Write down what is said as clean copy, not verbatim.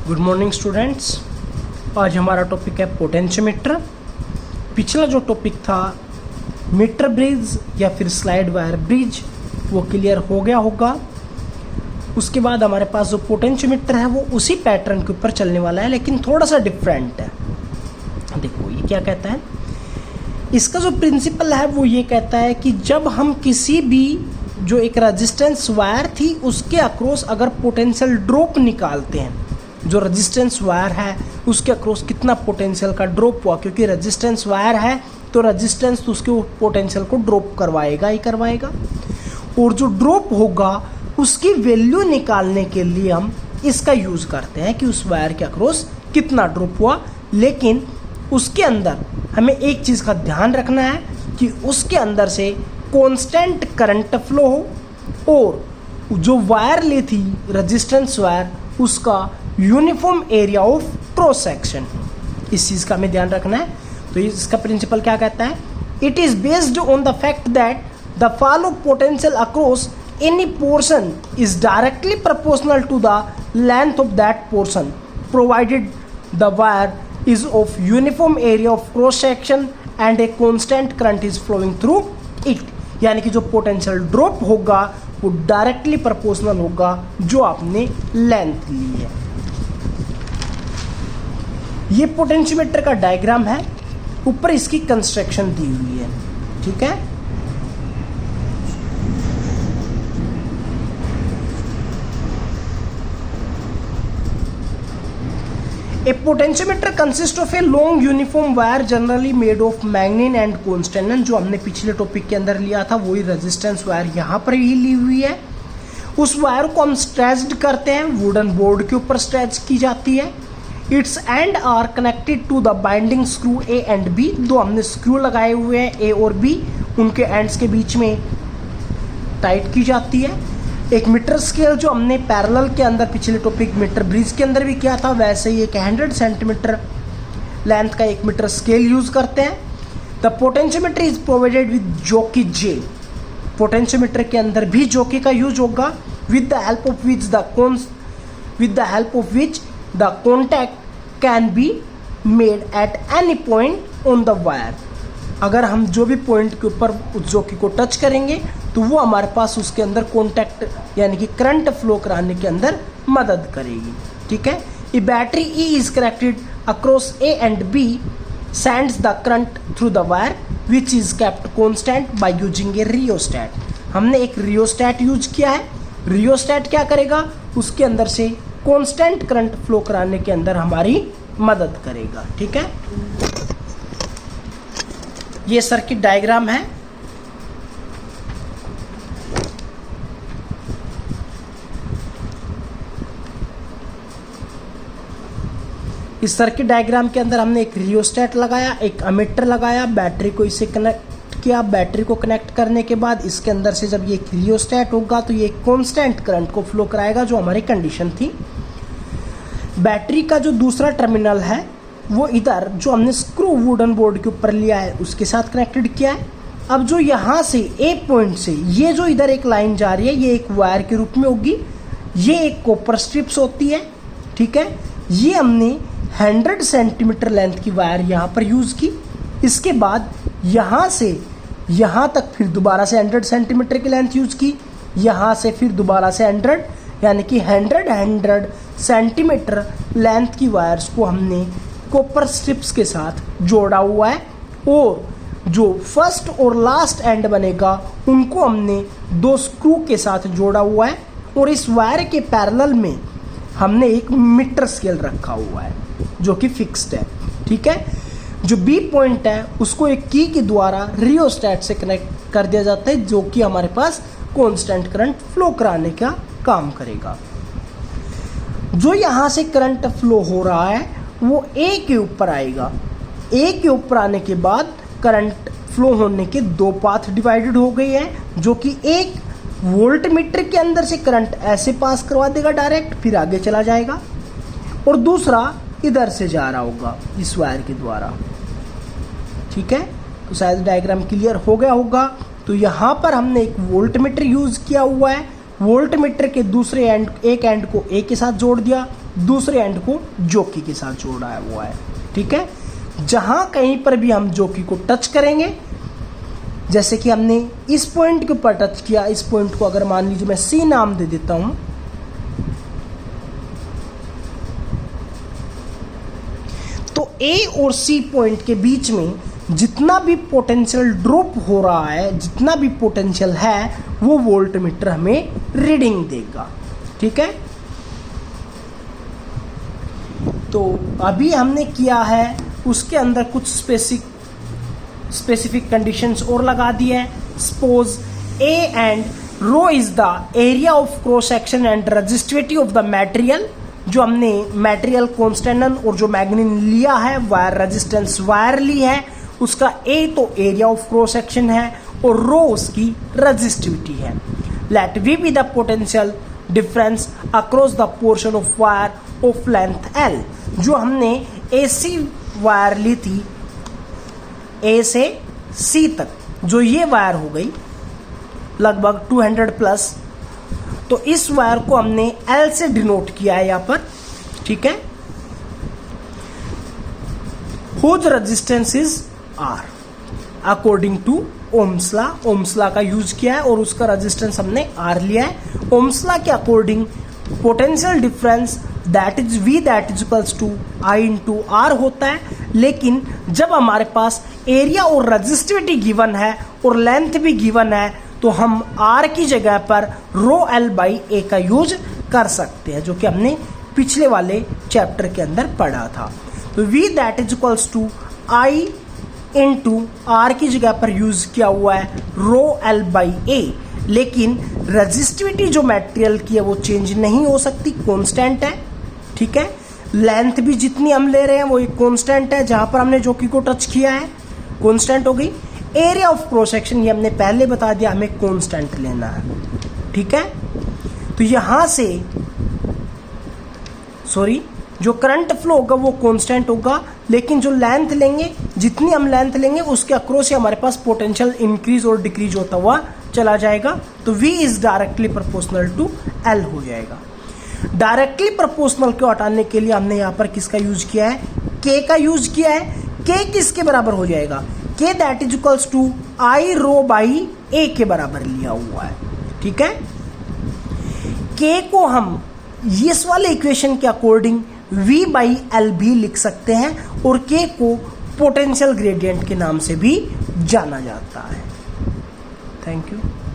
Good morning students. आज हमारा topic है पोटेंशियोमीटर। पिछला जो टॉपिक था मीटर ब्रिज या फिर स्लाइड वायर ब्रिज वो क्लियर हो गया होगा। उसके बाद हमारे पास जो पोटेंशियोमीटर है वो उसी पैटर्न के ऊपर चलने वाला है, लेकिन थोड़ा सा डिफरेंट है। देखो ये क्या कहता है, इसका जो प्रिंसिपल है वो ये कहता है कि जब हम किसी भी जो एक रेजिस्टेंस वायर थी उसके अक्रॉस अगर पोटेंशियल ड्रॉप निकालते हैं, जो रेजिस्टेंस वायर है उसके अक्रॉस कितना पोटेंशियल का ड्रॉप हुआ, क्योंकि रेजिस्टेंस वायर है तो रेजिस्टेंस तो उसके पोटेंशियल को ड्रॉप करवाएगा ही करवाएगा। और जो ड्रॉप होगा उसकी वैल्यू निकालने के लिए हम इसका यूज़ करते हैं कि उस वायर के अक्रॉस कितना ड्रॉप हुआ। लेकिन उसके अंदर हमें एक चीज़ का ध्यान रखना है कि उसके अंदर से कांस्टेंट करंट फ्लो हो और जो वायर ली थी रेजिस्टेंस वायर उसका uniform area of cross section, इस चीज़ का हमें ध्यान रखना है। तो इसका प्रिंसिपल क्या कहता है, it is based on the fact that the fall of potential across any portion is directly proportional to the length of that portion provided the wire is of uniform area of cross section and a constant current is flowing through it। यानी कि जो potential drop होगा वो directly proportional होगा जो आपने length ली है। ये पोटेंशियोमीटर का डायग्राम है, ऊपर इसकी कंस्ट्रक्शन दी हुई है, ठीक है। A potentiometer consists of a long uniform wire generally made of मैग्नीन and constant. जो हमने पिछले टॉपिक के अंदर लिया था वही रेजिस्टेंस वायर यहाँ पर ही ली हुई है। उस वायर को हम स्ट्रेच्ड करते हैं, वुडन बोर्ड के ऊपर स्ट्रेच की जाती है। Its end are connected to the binding screw A and B. दो हमने स्क्रू लगाए हुए हैं ए और बी, उनके एंड्स के बीच में टाइट की जाती है। एक मीटर स्केल जो हमने पैरेलल के अंदर पिछले टॉपिक मीटर ब्रिज के अंदर भी किया था, वैसे ही एक 100 सेंटीमीटर लेंथ का एक मीटर स्केल यूज करते हैं। The potentiometer is provided with jockey J. Potentiometer के अंदर भी जॉकी का यूज होगा with the help of which the contact can be made at any point on the wire. अगर हम जो भी पॉइंट के ऊपर उस जॉकी को टच करेंगे तो वो हमारे पास उसके अंदर कॉन्टैक्ट यानी कि करंट फ्लो कराने के अंदर मदद करेगी, ठीक है। A battery E is connected across A and B sends the current through the wire which is kept constant by using a rheostat. हमने एक रियोस्टैट यूज किया है। रियोस्टैट क्या करेगा, उसके अंदर से कॉन्स्टेंट करंट फ्लो कराने के अंदर हमारी मदद करेगा, ठीक है। ये सर्किट डायग्राम है। इस सर्किट डायग्राम के अंदर हमने एक रियोस्टैट लगाया, एक अमीटर लगाया, बैटरी को इससे कनेक्ट किया। बैटरी को कनेक्ट करने के बाद इसके अंदर से जब ये रियोस्टैट होगा तो ये कांस्टेंट करंट को फ्लो कराएगा जो हमारी कंडीशन थी। बैटरी का जो दूसरा टर्मिनल है वो इधर जो हमने स्क्रू वुडन बोर्ड के ऊपर लिया है उसके साथ कनेक्टेड किया है। अब जो यहाँ से एक पॉइंट से ये जो इधर एक लाइन जा रही है ये एक वायर के रूप में होगी, ये एक कॉपर स्ट्रिप्स होती है, ठीक है। ये हमने 100 सेंटीमीटर लेंथ की वायर यहाँ पर यूज़ की। इसके बाद यहाँ से यहाँ तक फिर दोबारा से 100 सेंटीमीटर की लेंथ यूज़ की, यहाँ से फिर दोबारा से 100 यानी कि 100 सेंटीमीटर लेंथ की वायर्स को हमने कॉपर स्ट्रिप्स के साथ जोड़ा हुआ है। और जो फर्स्ट और लास्ट एंड बनेगा उनको हमने 2 स्क्रू के साथ जोड़ा हुआ है। और इस वायर के पैरेलल में हमने एक मीटर स्केल रखा हुआ है जो कि फिक्स्ड है, ठीक है। जो बी पॉइंट है उसको एक की के द्वारा रियोस्टैट से कनेक्ट कर दिया जाता है जो कि हमारे पास कांस्टेंट करंट फ्लो कराने का काम करेगा। जो यहाँ से करंट फ्लो हो रहा है वो ए के ऊपर आएगा। ए के ऊपर आने के बाद करंट फ्लो होने के 2 पाथ डिवाइडेड हो गए हैं, जो कि एक वोल्ट मीटर के अंदर से करंट ऐसे पास करवा देगा डायरेक्ट, फिर आगे चला जाएगा, और दूसरा इधर से जा रहा होगा इस वायर के द्वारा, ठीक है। तो शायद डायग्राम क्लियर हो गया होगा। तो यहाँ पर हमने एक वोल्ट मीटर यूज़ किया हुआ है वोल्ट मीटर के दूसरे एंड, एक एंड को ए के साथ जोड़ दिया, दूसरे एंड को जॉकी के साथ जोड़ा हुआ है। ठीक है, जहां कहीं पर भी हम जॉकी को टच करेंगे, जैसे कि हमने इस पॉइंट के ऊपर टच किया, इस पॉइंट को अगर मान लीजिए मैं सी नाम दे देता हूं, तो ए और सी पॉइंट के बीच में जितना भी पोटेंशियल ड्रॉप हो रहा है, जितना भी पोटेंशियल है, वो वोल्ट मीटर हमें रीडिंग देगा। ठीक है, तो अभी हमने किया है, उसके अंदर कुछ स्पेसिफिक कंडीशंस और लगा दिए हैं। Suppose A and rho is the area of cross section and resistivity of the material. जो हमने मटेरियल कांस्टेंट और जो मैग्नीन लिया है, वायर रेजिस्टेंस वायर ली है, उसका ए तो एरिया ऑफ क्रॉस सेक्शन है और रो उसकी रेजिस्टिविटी है। Let V be the potential difference across the portion of wire of length L. जो हमने एसी वायर ली थी ए से सी तक, जो ये वायर हो गई लगभग 200 प्लस, तो इस वायर को हमने एल से डिनोट किया है यहां पर। ठीक है, whose resistance is R according to Ohm's law. Ohm's law का यूज किया है और उसका रेजिस्टेंस हमने आर लिया है। ओम्स लॉ के according potential difference that is V that is equals to I into R होता है। लेकिन जब हमारे पास एरिया और रेजिस्टिविटी गिवन है और लेंथ भी गिवन है, तो हम आर की जगह पर रो एल बाई ए का यूज कर सकते हैं, जो कि हमने पिछले वाले चैप्टर के अंदर पढ़ा था। तो V that is equals to I into R की जगह पर यूज किया हुआ है रो एल बाई ए। लेकिन रेजिस्टिविटी जो मटेरियल की है वो चेंज नहीं हो सकती, कांस्टेंट है। ठीक है, लेंथ भी जितनी हम ले रहे हैं वो एक कांस्टेंट है, जहां पर हमने जॉकी को टच किया है कांस्टेंट हो गई। एरिया ऑफ क्रॉस सेक्शन ये हमने पहले बता दिया, हमें कांस्टेंट लेना है। ठीक है, तो यहां से जो करंट फ्लो होगा वो कांस्टेंट होगा, लेकिन जो लेंथ लेंगे, जितनी हम लेंथ लेंगे उसके अक्रॉस ही हमारे पास पोटेंशियल इंक्रीज और डिक्रीज होता हुआ चला जाएगा। तो V is directly proportional to L हो जाएगा। डायरेक्टली प्रोपोर्शनल को हटाने के लिए हमने यहाँ पर किसका यूज किया है, K का यूज किया है। K किसके बराबर हो जाएगा, K that is equals to I rho by A के बराबर लिया हुआ है। ठीक है, K को हम इस वाले इक्वेशन के अकॉर्डिंग V बाई एल भी लिख सकते हैं और K को पोटेंशियल ग्रेडियंट के नाम से भी जाना जाता है। Thank you.